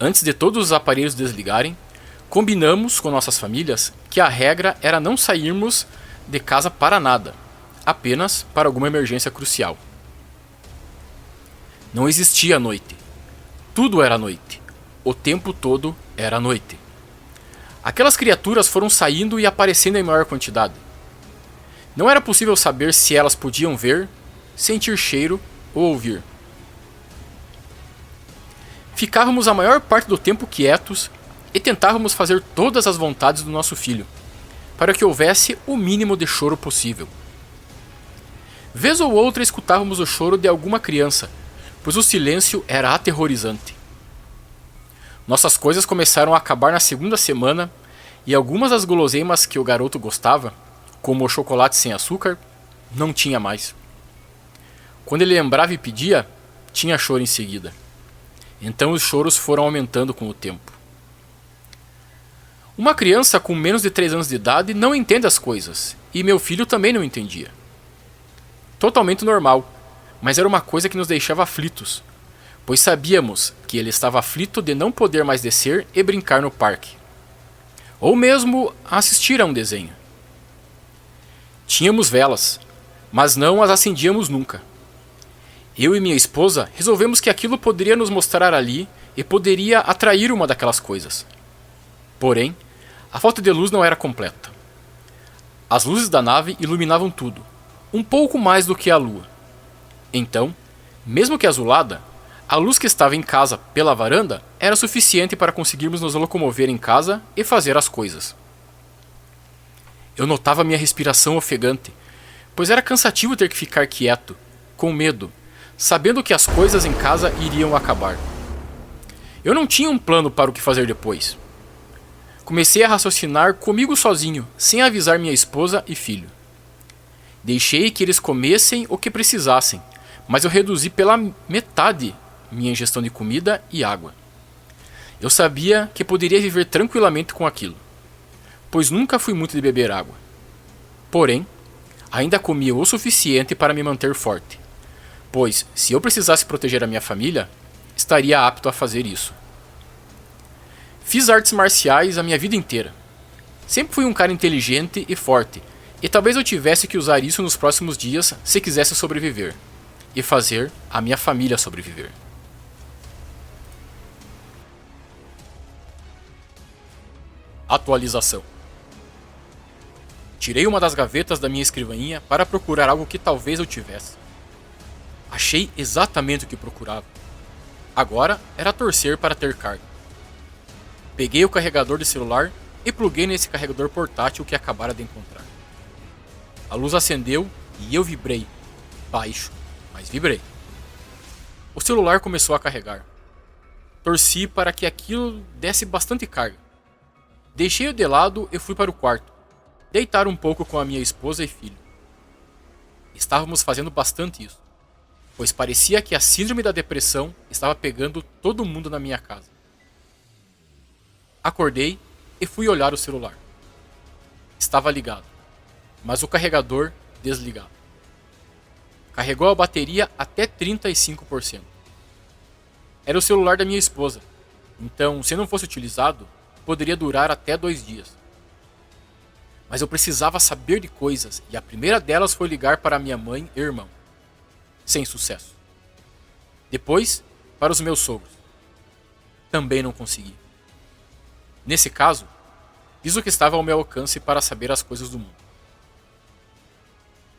Antes de todos os aparelhos desligarem, combinamos com nossas famílias que a regra era não sairmos de casa para nada, apenas para alguma emergência crucial. Não existia noite. Tudo era noite. O tempo todo era noite. Aquelas criaturas foram saindo e aparecendo em maior quantidade. Não era possível saber se elas podiam ver, sentir cheiro ou ouvir. Ficávamos a maior parte do tempo quietos e tentávamos fazer todas as vontades do nosso filho, para que houvesse o mínimo de choro possível. Vez ou outra escutávamos o choro de alguma criança, pois o silêncio era aterrorizante. Nossas coisas começaram a acabar na segunda semana e algumas das guloseimas que o garoto gostava, como o chocolate sem açúcar, não tinha mais. Quando ele lembrava e pedia, tinha choro em seguida. Então os choros foram aumentando com o tempo. Uma criança com menos de 3 anos de idade não entende as coisas, e meu filho também não entendia. Totalmente normal, mas era uma coisa que nos deixava aflitos, pois sabíamos que ele estava aflito de não poder mais descer e brincar no parque, ou mesmo assistir a um desenho. Tínhamos velas, mas não as acendíamos nunca. Eu e minha esposa resolvemos que aquilo poderia nos mostrar ali e poderia atrair uma daquelas coisas. Porém, a falta de luz não era completa. As luzes da nave iluminavam tudo, um pouco mais do que a lua. Então, mesmo que azulada, a luz que estava em casa pela varanda era suficiente para conseguirmos nos locomover em casa e fazer as coisas. Eu notava minha respiração ofegante, pois era cansativo ter que ficar quieto, com medo, sabendo que as coisas em casa iriam acabar. Eu não tinha um plano para o que fazer depois. Comecei a raciocinar comigo sozinho, sem avisar minha esposa e filho. Deixei que eles comessem o que precisassem, mas eu reduzi pela metade minha ingestão de comida e água. Eu sabia que poderia viver tranquilamente com aquilo, pois nunca fui muito de beber água. Porém, ainda comia o suficiente para me manter forte, pois se eu precisasse proteger a minha família, estaria apto a fazer isso. Fiz artes marciais a minha vida inteira. Sempre fui um cara inteligente e forte, e talvez eu tivesse que usar isso nos próximos dias se quisesse sobreviver, e fazer a minha família sobreviver. Atualização. Tirei uma das gavetas da minha escrivaninha para procurar algo que talvez eu tivesse. Achei exatamente o que procurava. Agora era torcer para ter carga. Peguei o carregador de celular e pluguei nesse carregador portátil que acabara de encontrar. A luz acendeu e eu vibrei. Baixo, mas vibrei. O celular começou a carregar. Torci para que aquilo desse bastante carga. Deixei-o de lado e fui para o quarto, deitar um pouco com a minha esposa e filho. Estávamos fazendo bastante isso, pois parecia que a síndrome da depressão estava pegando todo mundo na minha casa. Acordei e fui olhar o celular. Estava ligado, mas o carregador desligado. Carregou a bateria até 35%. Era o celular da minha esposa, então, se não fosse utilizado, poderia durar até 2 dias. Mas eu precisava saber de coisas, e a primeira delas foi ligar para minha mãe e irmão. Sem sucesso. Depois, para os meus sogros. Também não consegui. Nesse caso, fiz o que estava ao meu alcance para saber as coisas do mundo.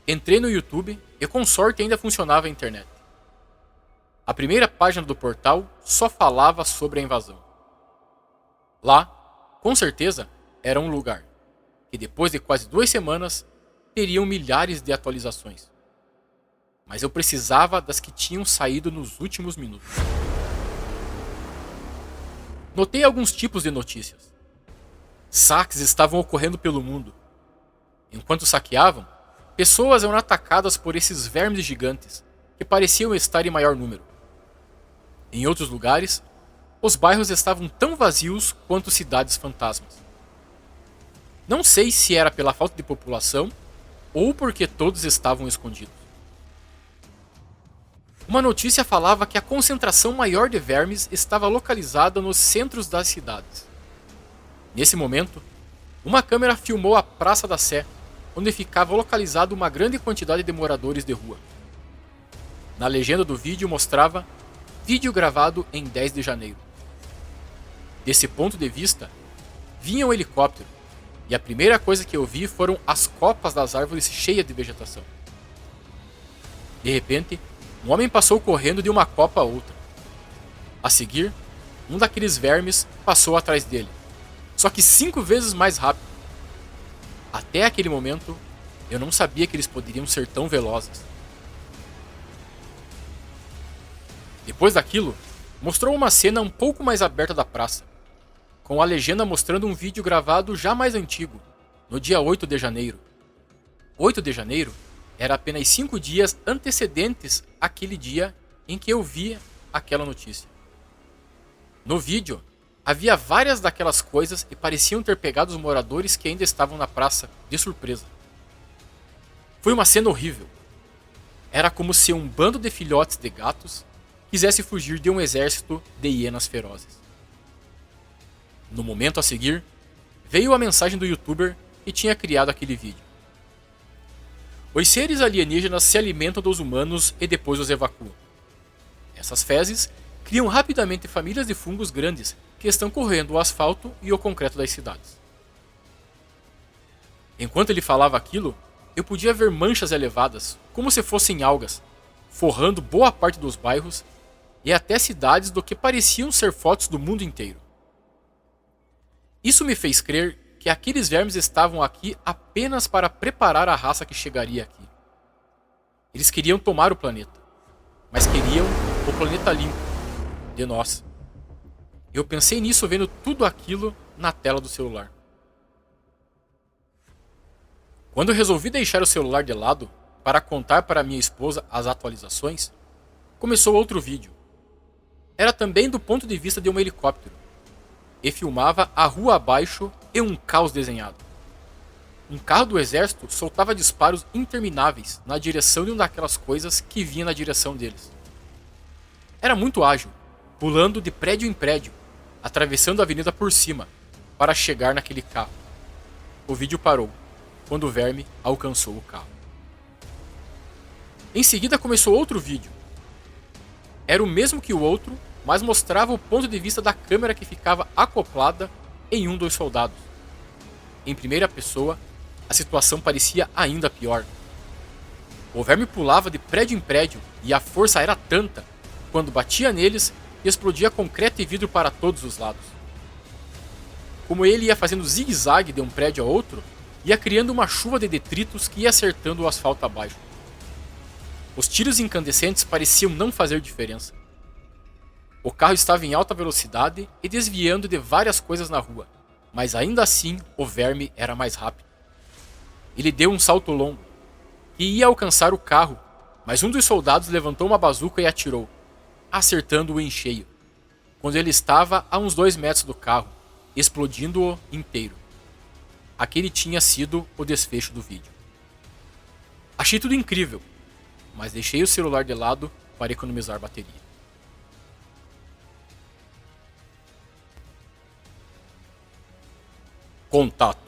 Entrei no YouTube e com sorte ainda funcionava a internet. A primeira página do portal só falava sobre a invasão. Lá, com certeza, era um lugar que depois de quase 2 semanas teriam milhares de atualizações. Mas eu precisava das que tinham saído nos últimos minutos. Notei alguns tipos de notícias. Saques estavam ocorrendo pelo mundo. Enquanto saqueavam, pessoas eram atacadas por esses vermes gigantes, que pareciam estar em maior número. Em outros lugares, os bairros estavam tão vazios quanto cidades fantasmas. Não sei se era pela falta de população ou porque todos estavam escondidos. Uma notícia falava que a concentração maior de vermes estava localizada nos centros das cidades. Nesse momento, uma câmera filmou a Praça da Sé, onde ficava localizada uma grande quantidade de moradores de rua. Na legenda do vídeo mostrava vídeo gravado em 10 de janeiro. Desse ponto de vista, vinha um helicóptero, e a primeira coisa que eu vi foram as copas das árvores cheias de vegetação. De repente, um homem passou correndo de uma copa a outra. A seguir, um daqueles vermes passou atrás dele, só que 5 vezes mais rápido. Até aquele momento, eu não sabia que eles poderiam ser tão velozes. Depois daquilo, mostrou uma cena um pouco mais aberta da praça, com a legenda mostrando um vídeo gravado já mais antigo, no dia 8 de janeiro. 8 de janeiro era apenas 5 dias antecedentes àquele dia em que eu vi aquela notícia. No vídeo, havia várias daquelas coisas e pareciam ter pegado os moradores que ainda estavam na praça, de surpresa. Foi uma cena horrível. Era como se um bando de filhotes de gatos quisesse fugir de um exército de hienas ferozes. No momento a seguir, veio a mensagem do youtuber que tinha criado aquele vídeo. Os seres alienígenas se alimentam dos humanos e depois os evacuam. Essas fezes criam rapidamente famílias de fungos grandes que estão correndo o asfalto e o concreto das cidades. Enquanto ele falava aquilo, eu podia ver manchas elevadas, como se fossem algas, forrando boa parte dos bairros e até cidades do que pareciam ser fotos do mundo inteiro. Isso me fez crer que aqueles vermes estavam aqui apenas para preparar a raça que chegaria aqui. Eles queriam tomar o planeta, mas queriam o planeta limpo, de nós. Eu pensei nisso vendo tudo aquilo na tela do celular. Quando eu resolvi deixar o celular de lado para contar para minha esposa as atualizações, começou outro vídeo. Era também do ponto de vista de um helicóptero, e filmava a rua abaixo e um caos desenhado. Um carro do exército soltava disparos intermináveis na direção de uma daquelas coisas que vinha na direção deles. Era muito ágil, pulando de prédio em prédio, atravessando a avenida por cima, para chegar naquele carro. O vídeo parou, quando o verme alcançou o carro. Em seguida começou outro vídeo. Era o mesmo que o outro, mas mostrava o ponto de vista da câmera que ficava acoplada em um dos soldados. Em primeira pessoa, a situação parecia ainda pior. O verme pulava de prédio em prédio e a força era tanta, quando batia neles, explodia concreto e vidro para todos os lados. Como ele ia fazendo zigue-zague de um prédio a outro, ia criando uma chuva de detritos que ia acertando o asfalto abaixo. Os tiros incandescentes pareciam não fazer diferença. O carro estava em alta velocidade e desviando de várias coisas na rua, mas ainda assim o verme era mais rápido. Ele deu um salto longo, e ia alcançar o carro, mas um dos soldados levantou uma bazuca e atirou, acertando-o em cheio, quando ele estava a uns 2 metros do carro, explodindo-o inteiro. Aquele tinha sido o desfecho do vídeo. Achei tudo incrível, mas deixei o celular de lado para economizar bateria. Contato.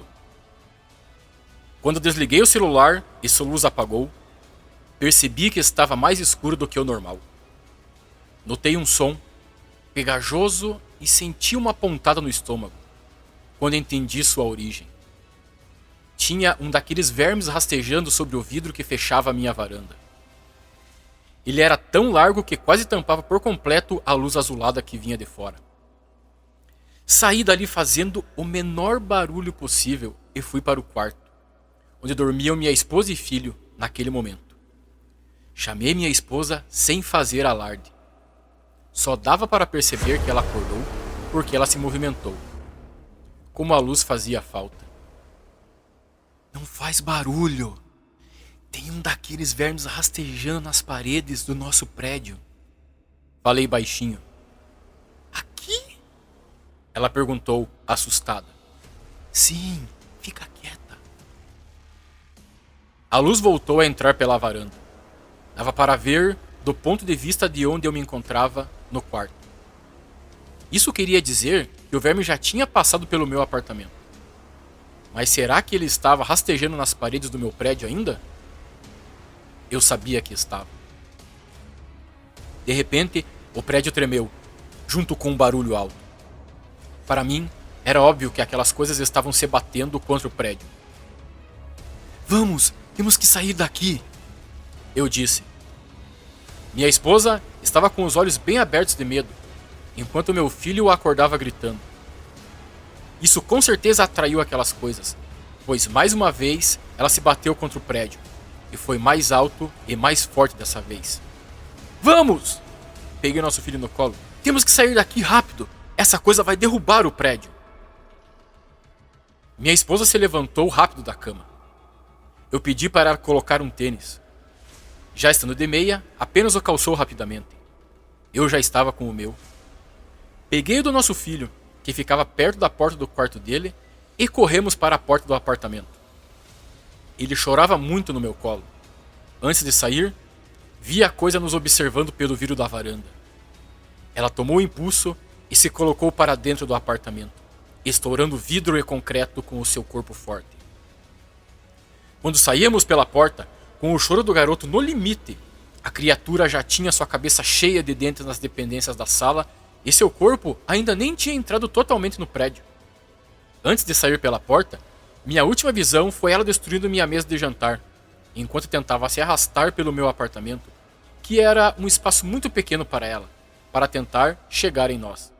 Quando desliguei o celular e sua luz apagou, percebi que estava mais escuro do que o normal. Notei um som pegajoso e senti uma pontada no estômago, quando entendi sua origem. Tinha um daqueles vermes rastejando sobre o vidro que fechava a minha varanda. Ele era tão largo que quase tampava por completo a luz azulada que vinha de fora. Saí dali fazendo o menor barulho possível e fui para o quarto, onde dormiam minha esposa e filho naquele momento. Chamei minha esposa sem fazer alarde. Só dava para perceber que ela acordou porque ela se movimentou. Como a luz fazia falta. Não faz barulho. Tem um daqueles vermes rastejando nas paredes do nosso prédio. Falei baixinho. Aqui? Ela perguntou, assustada. Sim, fica quieta. A luz voltou a entrar pela varanda. Dava para ver do ponto de vista de onde eu me encontrava no quarto. Isso queria dizer que o verme já tinha passado pelo meu apartamento. Mas será que ele estava rastejando nas paredes do meu prédio ainda? Eu sabia que estava. De repente, o prédio tremeu, junto com um barulho alto. Para mim, era óbvio que aquelas coisas estavam se batendo contra o prédio. Vamos, temos que sair daqui, eu disse. Minha esposa estava com os olhos bem abertos de medo, enquanto meu filho o acordava gritando. Isso com certeza atraiu aquelas coisas, pois mais uma vez ela se bateu contra o prédio, e foi mais alto e mais forte dessa vez. Vamos! Peguei nosso filho no colo. Temos que sair daqui rápido, essa coisa vai derrubar o prédio. Minha esposa se levantou rápido da cama. Eu pedi para ela colocar um tênis. Já estando de meia, apenas o calçou rapidamente. Eu já estava com o meu. Peguei o do nosso filho, que ficava perto da porta do quarto dele, e corremos para a porta do apartamento. Ele chorava muito no meu colo. Antes de sair, vi a coisa nos observando pelo vidro da varanda. Ela tomou o impulso e se colocou para dentro do apartamento, estourando vidro e concreto com o seu corpo forte. Quando saíamos pela porta, com o choro do garoto no limite, a criatura já tinha sua cabeça cheia de dentes nas dependências da sala e seu corpo ainda nem tinha entrado totalmente no prédio. Antes de sair pela porta, minha última visão foi ela destruindo minha mesa de jantar, enquanto tentava se arrastar pelo meu apartamento, que era um espaço muito pequeno para ela, para tentar chegar em nós.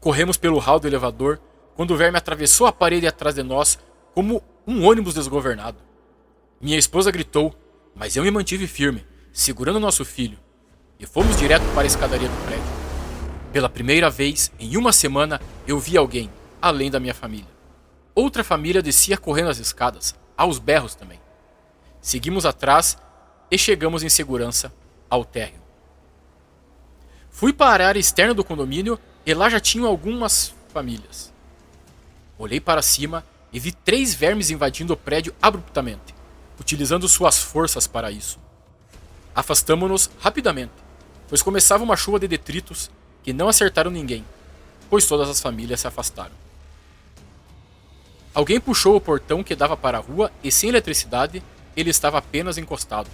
Corremos pelo hall do elevador quando o verme atravessou a parede atrás de nós como um ônibus desgovernado. Minha esposa gritou, mas eu me mantive firme, segurando nosso filho, e fomos direto para a escadaria do prédio. Pela primeira vez em uma semana eu vi alguém, além da minha família. Outra família descia correndo as escadas, aos berros também. Seguimos atrás e chegamos em segurança ao térreo. Fui para a área externa do condomínio e lá já tinham algumas famílias. Olhei para cima e vi 3 vermes invadindo o prédio abruptamente, utilizando suas forças para isso. Afastamo-nos rapidamente, pois começava uma chuva de detritos que não acertaram ninguém, pois todas as famílias se afastaram. Alguém puxou o portão que dava para a rua e sem eletricidade, ele estava apenas encostado.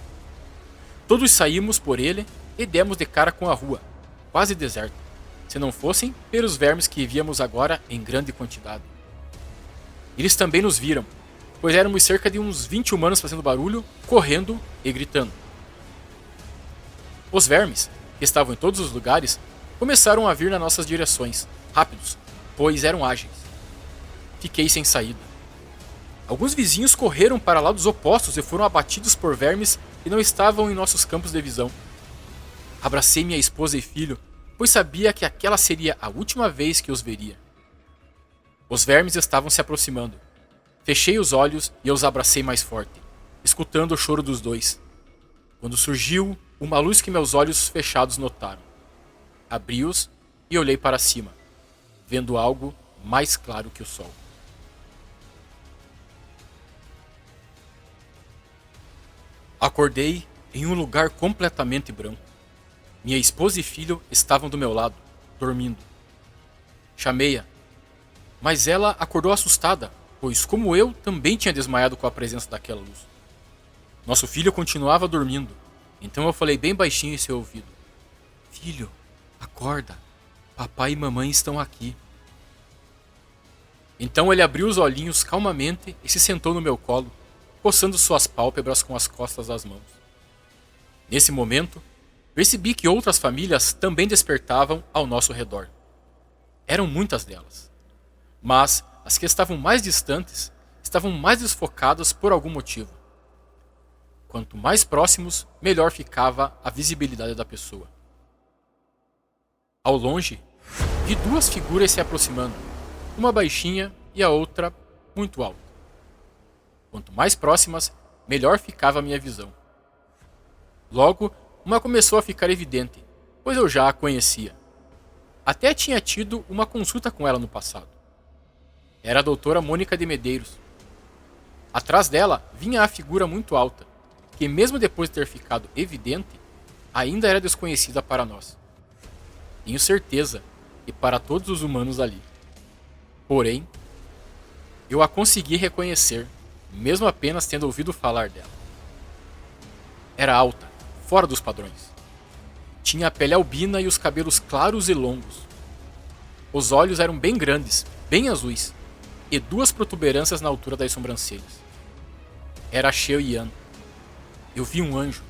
Todos saímos por ele e demos de cara com a rua, quase deserta, se não fossem pelos vermes que víamos agora em grande quantidade. Eles também nos viram, pois éramos cerca de uns 20 humanos fazendo barulho, correndo e gritando. Os vermes, que estavam em todos os lugares, começaram a vir nas nossas direções, rápidos, pois eram ágeis. Fiquei sem saída. Alguns vizinhos correram para lados opostos e foram abatidos por vermes que não estavam em nossos campos de visão. Abracei minha esposa e filho, pois sabia que aquela seria a última vez que os veria. Os vermes estavam se aproximando. Fechei os olhos e os abracei mais forte, escutando o choro dos dois. Quando surgiu uma luz que meus olhos fechados notaram. Abri-os e olhei para cima, vendo algo mais claro que o sol. Acordei em um lugar completamente branco. Minha esposa e filho estavam do meu lado, dormindo. Chamei-a, mas ela acordou assustada, pois, como eu, também tinha desmaiado com a presença daquela luz. Nosso filho continuava dormindo, então eu falei bem baixinho em seu ouvido. Filho, acorda, papai e mamãe estão aqui. Então ele abriu os olhinhos calmamente e se sentou no meu colo, coçando suas pálpebras com as costas das mãos. Nesse momento, percebi que outras famílias também despertavam ao nosso redor. Eram muitas delas, mas as que estavam mais distantes estavam mais desfocadas por algum motivo. Quanto mais próximos, melhor ficava a visibilidade da pessoa. Ao longe, vi duas figuras se aproximando, uma baixinha e a outra muito alta. Quanto mais próximas, melhor ficava a minha visão. Logo, uma começou a ficar evidente, pois eu já a conhecia. Até tinha tido uma consulta com ela no passado. Era a doutora Mônica de Medeiros. Atrás dela vinha a figura muito alta, que mesmo depois de ter ficado evidente, ainda era desconhecida para nós. Tenho certeza que para todos os humanos ali. Porém, eu a consegui reconhecer, mesmo apenas tendo ouvido falar dela. Era alta, fora dos padrões. Tinha a pele albina e os cabelos claros e longos. Os olhos eram bem grandes, bem azuis, e duas protuberâncias na altura das sobrancelhas. Era Xiao Yan. Eu vi um anjo,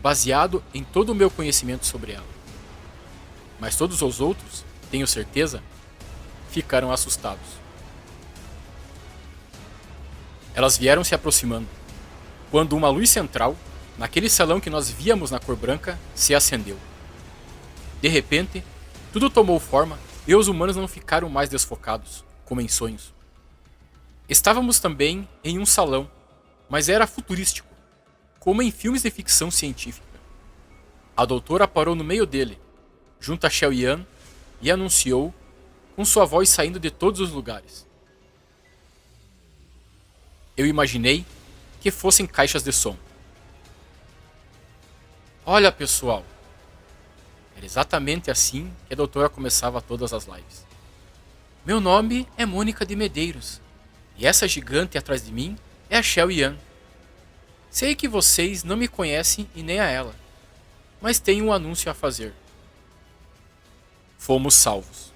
baseado em todo o meu conhecimento sobre ela. Mas todos os outros, tenho certeza, ficaram assustados. Elas vieram se aproximando, quando uma luz central, naquele salão que nós víamos na cor branca, se acendeu. De repente, tudo tomou forma e os humanos não ficaram mais desfocados, como em sonhos. Estávamos também em um salão, mas era futurístico, como em filmes de ficção científica. A doutora parou no meio dele, junto a Xiao Yan, e anunciou, com sua voz saindo de todos os lugares. Eu imaginei que fossem caixas de som. Olha, pessoal, era exatamente assim que a doutora começava todas as lives. Meu nome é Mônica de Medeiros, e essa gigante atrás de mim é a Xiao Yan. Sei que vocês não me conhecem e nem a ela, mas tenho um anúncio a fazer. Fomos salvos.